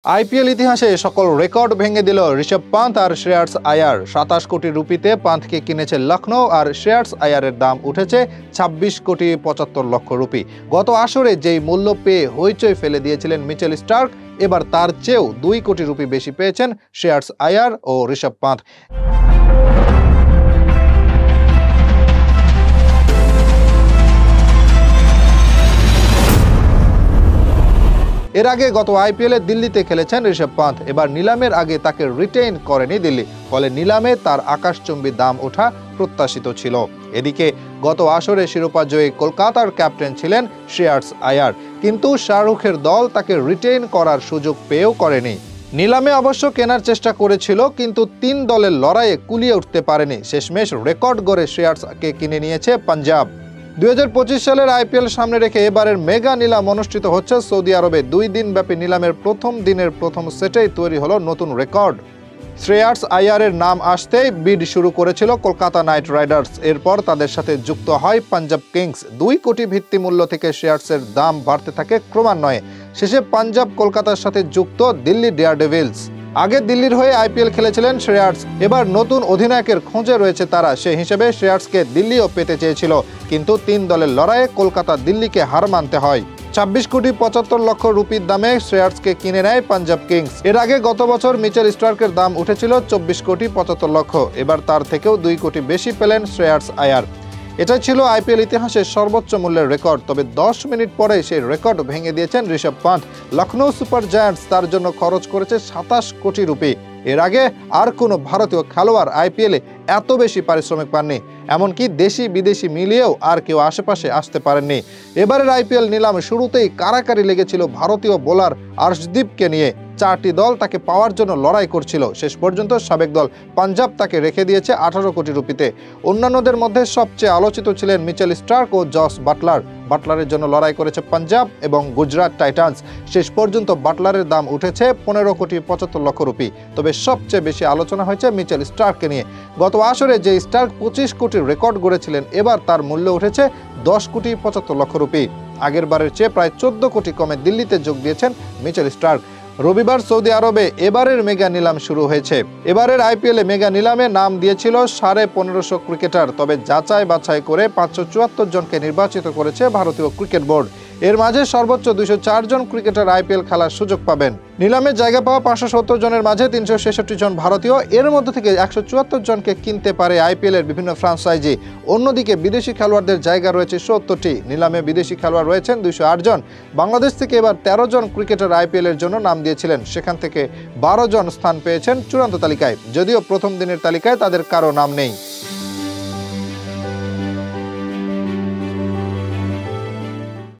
IPL ইতিহাসে সকল record ভেঙে দিল ঋষভ পান্থ আর শ্রেয়াস আয়ার। 27 কোটি রুপিতে পান্থকে কিনেছে লখনৌ, আর শ্রেয়াস আয়ারের দাম উঠেছে 26 কোটি 75 লক্ষ রুপি। গত আসরে যেই মূল্য পেয়ে হইচই ফেলে দিয়েছিলেন মিচেল স্টার্ক, এবার তার চেয়েও 2 কোটি রুপি বেশি পেয়েছেন শ্রেয়াস আয়ার ও ঋষভ পান্থ। এর আগে গত আইপিএলে দিল্লিতে খেলেছেন ঋষভ পান্থ। এবার নিলামের আগে তাকে রিটেইন করেনি দিল্লি, ফলে নিলামে তার আকাশচুম্বী দাম ওঠা প্রত্যাশিত ছিল। এদিকে গত আসরে শিরোপা জয়ী কলকাতার ক্যাপ্টেন ছিলেন শ্রেয়াস আয়ার, কিন্তু শাহরুখের দল তাকে রিটেইন করার সুযোগ পেয়েও করেনি। নিলামে অবশ্য কেনার চেষ্টা করেছিল, কিন্তু 3 দলের লড়াইয়ে কুলিয়ে উঠতে পারেনি। শেষমেশ রেকর্ড গড়ে শ্রেয়াসকে কিনে নিয়েছে পাঞ্জাব। 2025 সালের আইপিএল সামনে রেখে এবারের মেগা নিলাম অনুষ্ঠিত হচ্ছে সৌদি আরবে। 2 দিন ব্যাপী নিলামের প্রথম দিনের প্রথম সেটেই তৈরি হলো নতুন রেকর্ড। শ্রেয়াস আয়ারের নাম আসতেই বিড শুরু করেছিল কলকাতা নাইট রাইডার্স। এরপর তাদের সাথে যুক্ত হয় পাঞ্জাব কিংস। 2 কোটি ভিত্তিমূল্য থেকে শ্রেয়াসের দাম বাড়তে থাকে ক্রমান্বয়ে। শেষে পাঞ্জাব কলকাতার সাথে যুক্ত দিল্লি ডেয়ারডেভিলস। আগে দিল্লির হয়ে আইপিএল খেলেছিলেন শ্রেয়াস, এবার নতুন অধিনায়কের খোঁজে রয়েছে তারা। সেই হিসেবে শ্রেয়াসকে দিল্লিও পেতে চেয়েছিল, কিন্তু 3 দলের লড়াইয়ে কলকাতা দিল্লিকে হার মানতে হয়। 26 কোটি 75 লক্ষ রুপির দামে শ্রেয়াসকে কিনে নেয় পাঞ্জাব কিংস। এর আগে গত বছর মিচেল স্টার্কের দাম উঠেছিল 24 কোটি 75 লক্ষ। এবার তার থেকেও 2 কোটি বেশি পেলেন শ্রেয়াস আয়ার। এটাই ছিল আইপিএল ইতিহাসের সর্বোচ্চ মূল্যের রেকর্ড। তবে 10 মিনিট পরে সেই রেকর্ড ভেঙে দিয়েছেন ঋষভ পান্থ। লখনৌ সুপার জায়ান্টস তার জন্য খরচ করেছে 27 কোটি রুপি। এর আগে আর কোনো ভারতীয় খেলোয়াড় আইপিএলে এত বেশি পারিশ্রমিক পাননি। এমনকি দেশি বিদেশি মিলিয়েও আর কেউ আশেপাশে আসতে পারেননি। এবারের আইপিএল নিলাম শুরুতেই কারাকারি লেগেছিল ভারতীয় বোলার আর্শদীপকে নিয়ে। 4টি দল তাকে পাওয়ার জন্য লড়াই করছিল। শেষ পর্যন্ত সাবেক দল পাঞ্জাব তাকে রেখে দিয়েছে 18 কোটি রুপিতে। অন্যান্যদের মধ্যে সবচেয়ে আলোচিত ছিলেন মিচেল স্টার্ক ও জস বাটলার। বাটলারের জন্য লড়াই করেছে পাঞ্জাব এবং গুজরাট টাইটান্স। শেষ পর্যন্ত বাটলারের দাম উঠেছে 15 কোটি 75 লক্ষ রুপি। তবে সবচেয়ে বেশি আলোচনা হয়েছে মিচেল স্টার্ককে নিয়ে। গত আসরে যে স্টার্ক 25 কোটির রেকর্ড গড়েছিলেন, এবার তার মূল্য উঠেছে 10 কোটি 75 লক্ষ রুপি। আগের বারের চেয়ে প্রায় 14 কোটি কমে দিল্লিতে যোগ দিয়েছেন মিচেল স্টার্ক। রবিবার সৌদি আরবে এবারের মেগা নিলাম শুরু হয়েছে। এবারের আইপিএলে মেগা নিলামে নাম দিয়েছিল 1550 ক্রিকেটার। তবে যাচাই বাছাই করে 574 জনকে নির্বাচিত করেছে ভারতীয় ক্রিকেট বোর্ড। এর মাঝে সর্বোচ্চ 204 জন ক্রিকেটার আইপিএল খেলার সুযোগ পাবেন। নিলামে জায়গা পাওয়া 570 জনের মাঝে 366 জন ভারতীয়। এর মধ্যে থেকে 174 জনকে কিনতে পারে আইপিএল এর বিভিন্ন ফ্রাঞ্চাইজি। অন্যদিকে বিদেশি খেলোয়াড়দের জায়গা রয়েছে 70টি। নিলামে বিদেশি খেলোয়াড় রয়েছেন 208 জন। বাংলাদেশ থেকে এবার 13 জন ক্রিকেটার আইপিএল এর জন্য নাম দিয়েছিলেন। সেখান থেকে 12 জন স্থান পেয়েছেন চূড়ান্ত তালিকায়, যদিও প্রথম দিনের তালিকায় তাদের কারো নাম নেই।